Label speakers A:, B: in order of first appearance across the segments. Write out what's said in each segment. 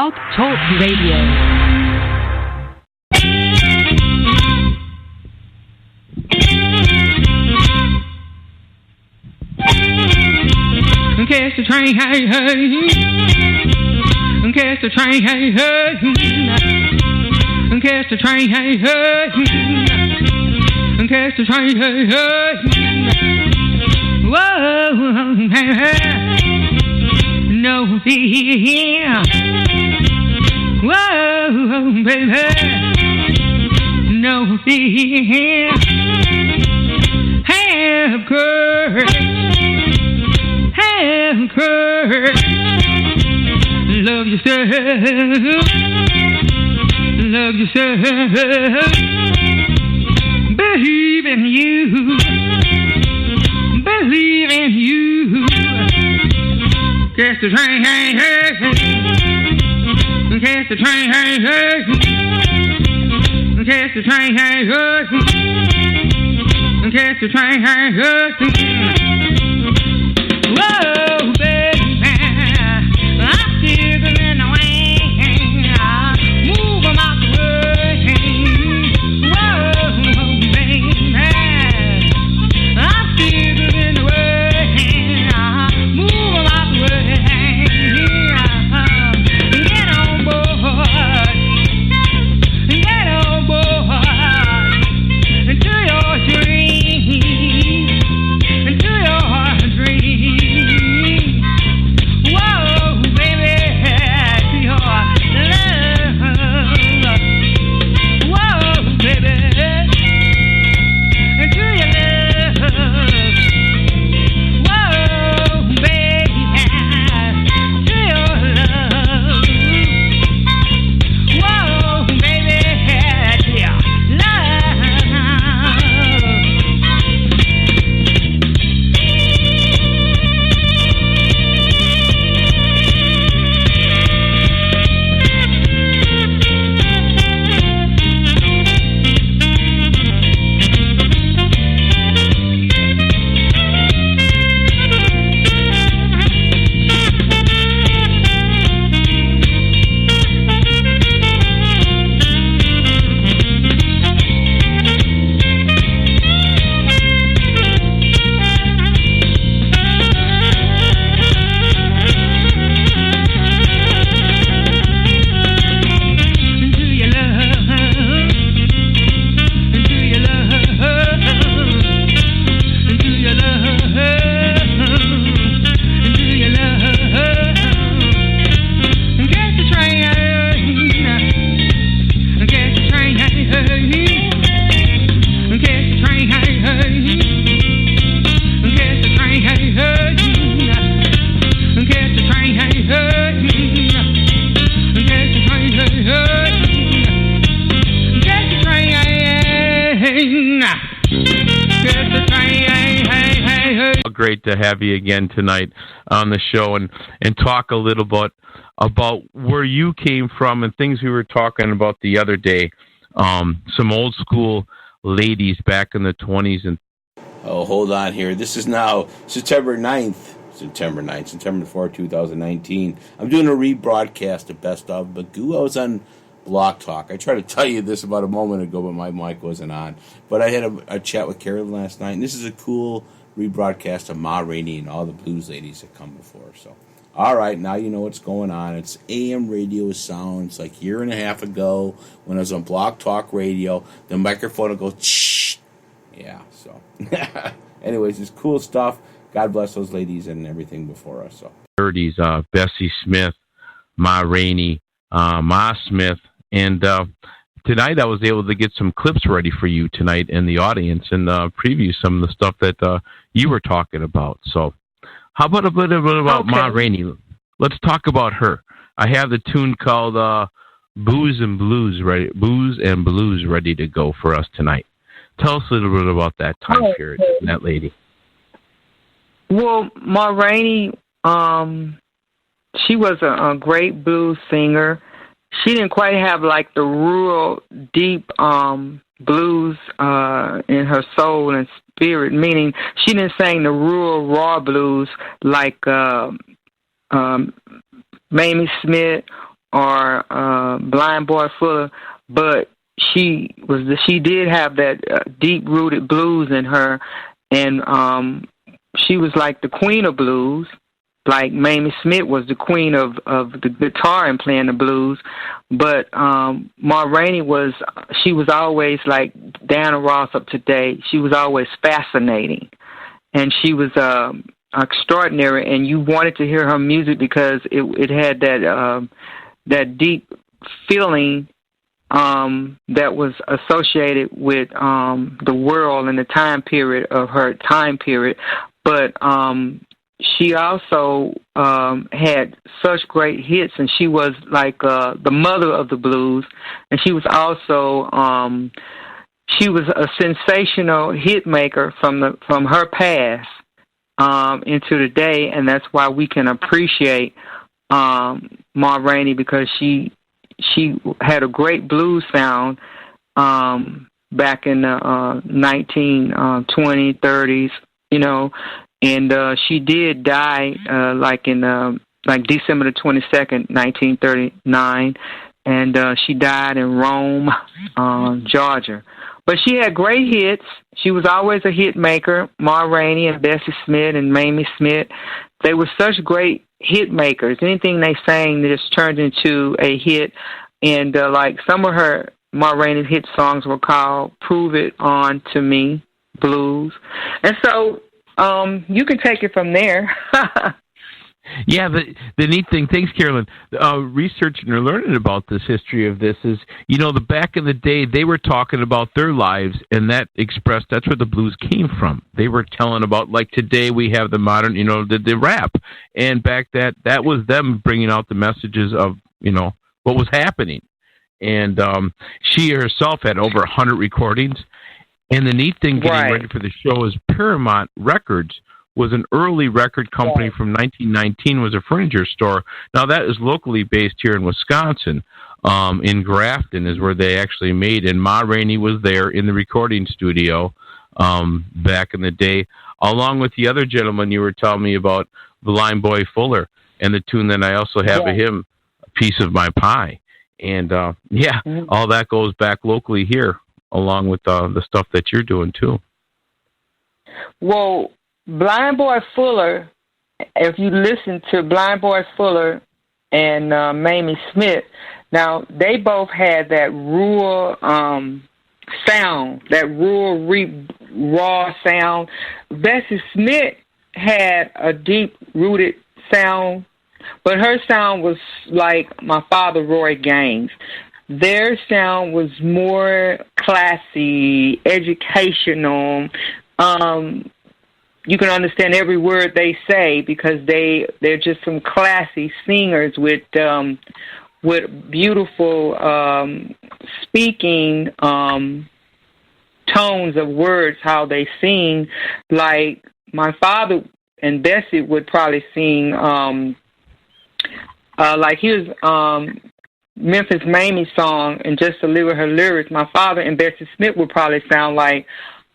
A: Blog Talk Radio.
B: Catch the train, hey, hey. Catch the train, hey, hey. Catch the train, hey, hey. Catch the train, hey, hey. Whoa, hey, hey. No fear. Whoa, baby. No fear. Have courage. Have courage. Love yourself. Love yourself. Believe in you. Believe in you. Catch the train, hey, hey. Catch the train, hey, hey. Catch the train, hey, hey. Catch the train, hey, hey. Whoa, baby, I'm still in the way. Move 'em out the way. Whoa, baby, I'm still in the way. Move 'em out the way. Get on board. Get on board. To your dreams. To your dreams. Whoa, baby, to your love. Whoa, baby, to your love. Whoa, baby, to your love. Whoa, baby, to your love.
C: Great to have you again tonight on the show and talk a little bit about where you came from and things we were talking about the other day. Some old school ladies back in the 20s.
D: Oh, hold on here. This is now September 4th, 2019. I'm doing a rebroadcast of Best of WhoMagoo. I was on Block Talk. I tried to tell you this about a moment ago, but my mic wasn't on. But I had a chat with Carolyn last night, and this is a cool rebroadcast of Ma Rainey and all the blues ladies that come before. So, all right, now you know what's going on. It's AM radio sounds like a year and a half ago when I was on Block Talk Radio. The microphone will go, shh. Yeah, so. Anyways, it's cool stuff. God bless those ladies and everything before us. So.
C: 30s, Bessie Smith, Ma Rainey, Ma Smith, and tonight I was able to get some clips ready for you tonight in the audience and preview some of the stuff that you were talking about. So how about a little bit about Ma Rainey? Let's talk about her. I have the tune called Booze and Blues ready to go for us tonight. Tell us a little bit about that time period and that lady.
E: Well, Ma Rainey, she was a great blues singer. She didn't quite have like the rural, deep blues in her soul and spirit, meaning she didn't sing the rural, raw blues like Mamie Smith or Blind Boy Fuller, but she did have that deep rooted blues in her, and she was like the queen of blues. Like Mamie Smith was the queen of the guitar and playing the blues, but Ma Rainey was always like Diana Ross of today. She was always fascinating, and she was extraordinary. And you wanted to hear her music because it had that deep feeling that was associated with the world and the time period of her time period, but she also had such great hits, and she was like the mother of the blues, and she was also she was a sensational hit maker from her past into today, and that's why we can appreciate Ma Rainey, because she had a great blues sound back in the 1920s, 30s, you know. And she did die like December the 22nd, 1939, and she died in Rome, Georgia. But she had great hits. She was always a hit maker. Ma Rainey and Bessie Smith and Mamie Smith, they were such great hit makers. Anything they sang just turned into a hit. And like some of her Ma Rainey's hit songs were called "Prove It On to Me" blues, and so. You can take it from there.
C: Yeah, the neat thing, thanks, Carolyn, researching or learning about this history of this is, the back in the day, they were talking about their lives, and that's where the blues came from. They were telling about, like today we have the modern, the rap, and back that was them bringing out the messages of, what was happening. And she herself had over 100 recordings. And the neat thing getting ready for the show is Paramount Records was an early record company from 1919, was a furniture store. Now, that is locally based here in Wisconsin. In Grafton is where they actually made, and Ma Rainey was there in the recording studio back in the day, along with the other gentleman you were telling me about, Blind Boy Fuller, and the tune that I also have of him, "A Piece of My Pie." And, all that goes back locally here, along with the stuff that you're doing, too.
E: Well, Blind Boy Fuller, if you listen to Blind Boy Fuller and Mamie Smith, now they both had that rural sound, that rural, raw sound. Bessie Smith had a deep-rooted sound, but her sound was like my father, Roy Gaines. Their sound was more classy, educational. You can understand every word they say because they're just some classy singers with beautiful speaking tones of words, how they sing. Like my father and Bessie would probably sing like here's Memphis Mamie song, and just to deliver her lyrics, my father and Bessie Smith would probably sound like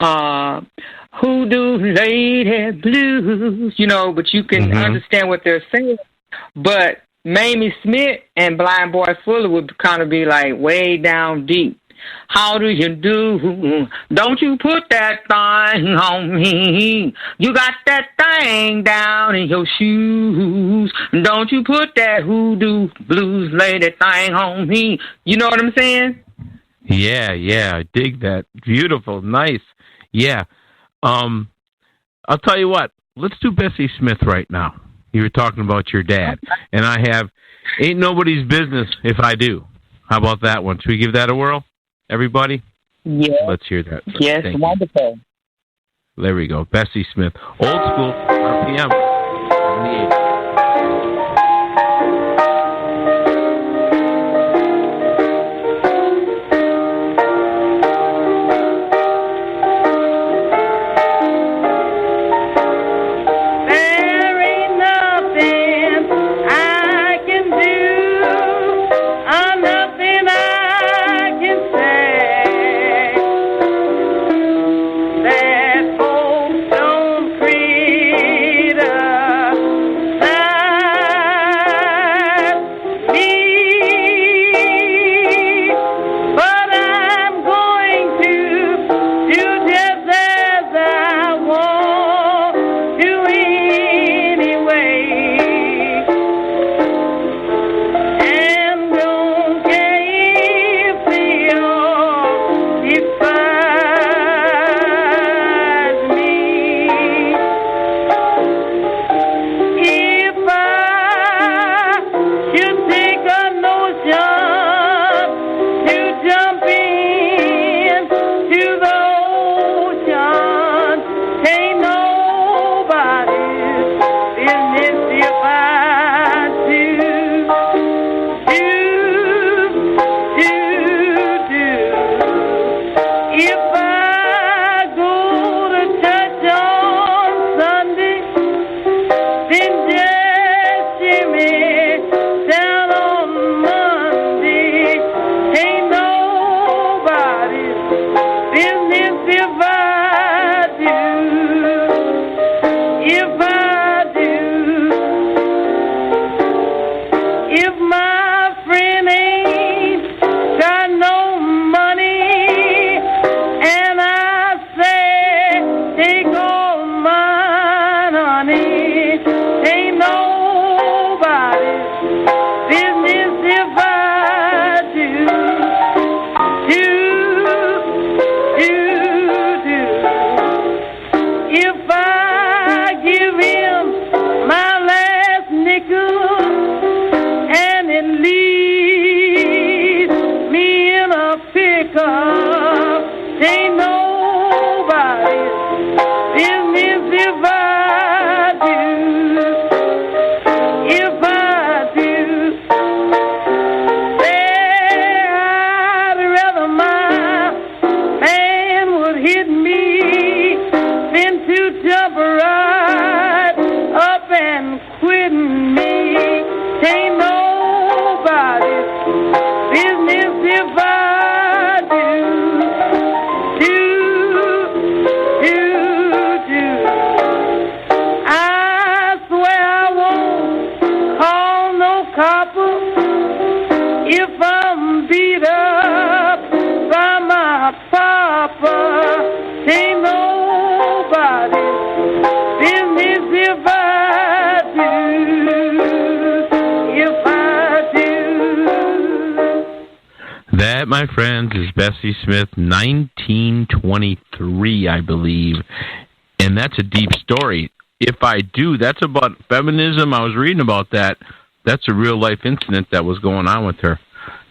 E: Hoodoo Lady Blues, but you can understand what they're saying. But Mamie Smith and Blind Boy Fuller would kind of be like way down deep. How do you do? Don't you put that thing on me. You got that thing down in your shoes. Don't you put that hoodoo blues lady thing on me. You know what I'm saying?
C: Yeah, I dig that. Beautiful, nice. Yeah. I'll tell you what. Let's do Bessie Smith right now. You were talking about your dad. And I have Ain't Nobody's Business If I Do. How about that one? Should we give that a whirl? Everybody?
E: Yeah.
C: Let's hear that.
E: Yes, wonderful.
C: There we go. Bessie Smith. Old school, RPM. 78.
A: Ain't nobody's business if I do. If I do, say I'd rather my man would hit me than to jump right up and quit me. Ain't nobody's business if I do. I swear I won't call no copper if I'm beat up by my papa. Ain't nobody's business if I do. If I do.
C: That, my friends, is Bessie Smith, 1923, I believe. And that's a deep story. If I do, that's about feminism. I was reading about that. That's a real life incident that was going on with her.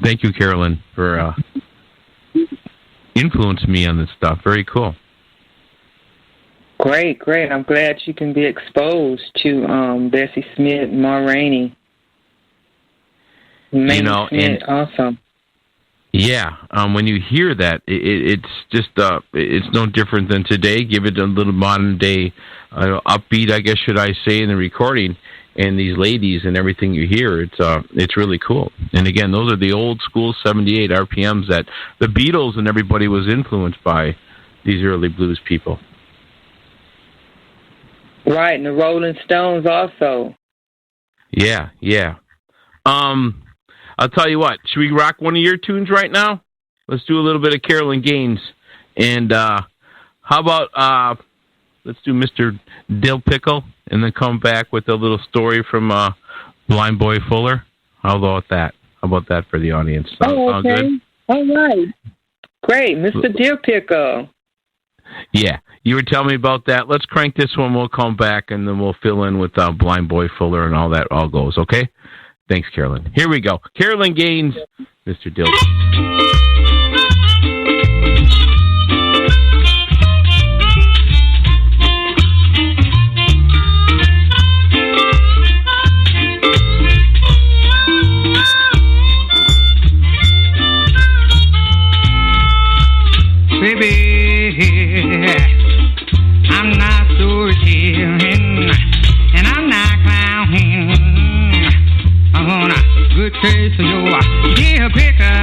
C: Thank you, Carolyn, for influencing me on this stuff. Very cool.
E: Great. I'm glad you can be exposed to Bessie Smith, Ma Rainey. Smith,
C: and
E: awesome.
C: Yeah, when you hear that, it's just it's no different than today. Give it a little modern day upbeat, I guess, should I say, in the recording. And these ladies and everything you hear, it's really cool. And again, those are the old school 78 RPMs that the Beatles and everybody was influenced by, these early blues people.
E: Right, and the Rolling Stones also.
C: Yeah. I'll tell you what, should we rock one of your tunes right now? Let's do a little bit of Carolyn Gaines. And how about, let's do Mr. Dill Pickle, and then come back with a little story from Blind Boy Fuller. How about that? How about that for the audience?
E: Okay.
C: Good?
E: All right. Great, Mr. Dill Pickle.
C: Yeah, you were telling me about that. Let's crank this one. We'll come back, and then we'll fill in with Blind Boy Fuller and all that all goes, okay? Thanks, Carolyn. Here we go. Carolyn Gaines, Mr. Dill.
B: Baby, I'm not storytelling, and I'm not clowning. I want a good taste of your dear picker.